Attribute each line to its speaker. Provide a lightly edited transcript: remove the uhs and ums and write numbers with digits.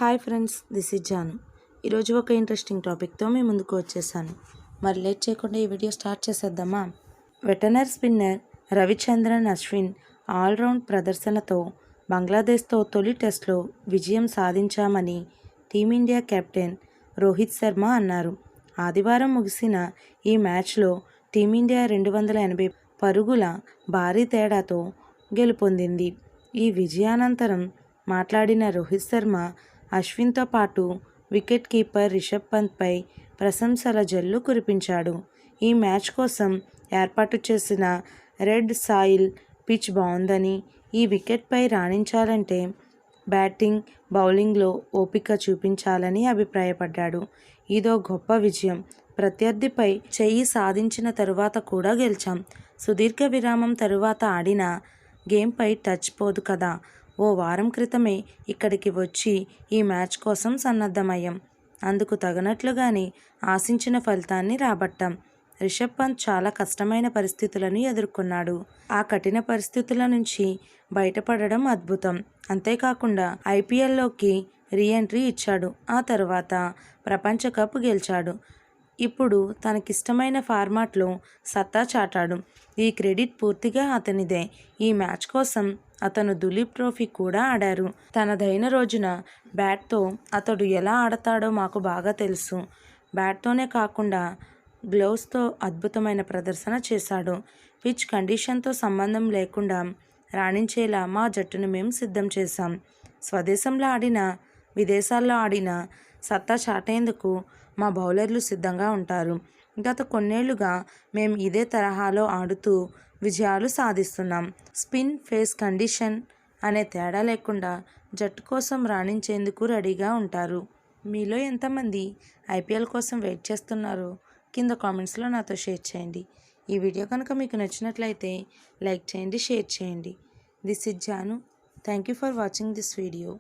Speaker 1: Hi friends, this is Janu. ఈరోజు ఒక interesting టాపిక్తో మీ ముందుకు వచ్చేసాను. మరి లేట్ చేయకుండా ఈ వీడియో స్టార్ట్ చేసేద్దామా? వెటనర్ స్పిన్నర్ రవిచంద్రన్ అశ్విన్ ఆల్రౌండ్ ప్రదర్శనతో బంగ్లాదేశ్తో తొలి టెస్ట్లో విజయం సాధించామని టీమిండియా కెప్టెన్ రోహిత్ శర్మ అన్నారు. ఆదివారం ముగిసిన ఈ మ్యాచ్లో టీమిండియా 280 పరుగుల భారీ తేడాతో గెలుపొందింది. ఈ విజయానంతరం మాట్లాడిన రోహిత్ శర్మ అశ్విన్తో పాటు వికెట్ కీపర్ రిషబ్ పంత్పై ప్రశంసల జల్లు కురిపించాడు. ఈ మ్యాచ్ కోసం ఏర్పాటు చేసిన రెడ్ సాయిల్ పిచ్ బాగుందని, ఈ వికెట్పై రాణించాలంటే బ్యాటింగ్, బౌలింగ్లో ఓపిక చూపించాలని అభిప్రాయపడ్డాడు. ఇదో గొప్ప విజయం. ప్రత్యర్థిపై చెయ్యి సాధించిన తరువాత కూడా గెలిచాం. సుదీర్ఘ విరామం తరువాత ఆడిన గేమ్పై టచ్ పోదు కదా. ఓ వారం క్రితమే ఇక్కడికి వచ్చి ఈ మ్యాచ్ కోసం సన్నద్ధమయ్యాం. అందుకు తగినట్లుగానే ఆశించిన ఫలితాన్ని రాబట్టాం. రిషబ్ పంత్ చాలా కష్టమైన పరిస్థితులను ఎదుర్కొన్నాడు. ఆ కఠిన పరిస్థితుల నుంచి బయటపడడం అద్భుతం. అంతేకాకుండా ఐపీఎల్లోకి రీఎంట్రీ ఇచ్చాడు. ఆ తర్వాత ప్రపంచ కప్ గెలిచాడు. ఇప్పుడు తనకిష్టమైన ఫార్మాట్లో సత్తా చాటాడు. ఈ క్రెడిట్ పూర్తిగా అతనిదే. ఈ మ్యాచ్ కోసం అతను దులీప్ ట్రోఫీ కూడా ఆడారు. తనదైన రోజున బ్యాట్తో అతడు ఎలా ఆడతాడో మాకు బాగా తెలుసు. బ్యాట్తోనే కాకుండా గ్లౌస్తో అద్భుతమైన ప్రదర్శన చేశాడు. పిచ్ కండిషన్తో సంబంధం లేకుండా రాణించేలా మా జట్టును మేము సిద్ధం చేశాం. స్వదేశంలో ఆడినా విదేశాల్లో ఆడినా సత్తా చాటేందుకు మా బౌలర్లు సిద్ధంగా ఉంటారు. గత కొన్నేళ్లుగా మేము ఇదే తరహాలో ఆడుతూ విజయాలు సాధిస్తున్నాం. స్పిన్, ఫేస్ కండిషన్ అనే తేడా లేకుండా జట్టు కోసం రాణించేందుకు రెడీగా ఉంటారు. మీలో ఎంతమంది ఐపీఎల్ కోసం వెయిట్ చేస్తున్నారో కింద కామెంట్స్లో నాతో షేర్ చేయండి. ఈ వీడియో కనుక మీకు నచ్చినట్లయితే లైక్ చేయండి, షేర్ చేయండి. This is Janu. Thank you for watching this video.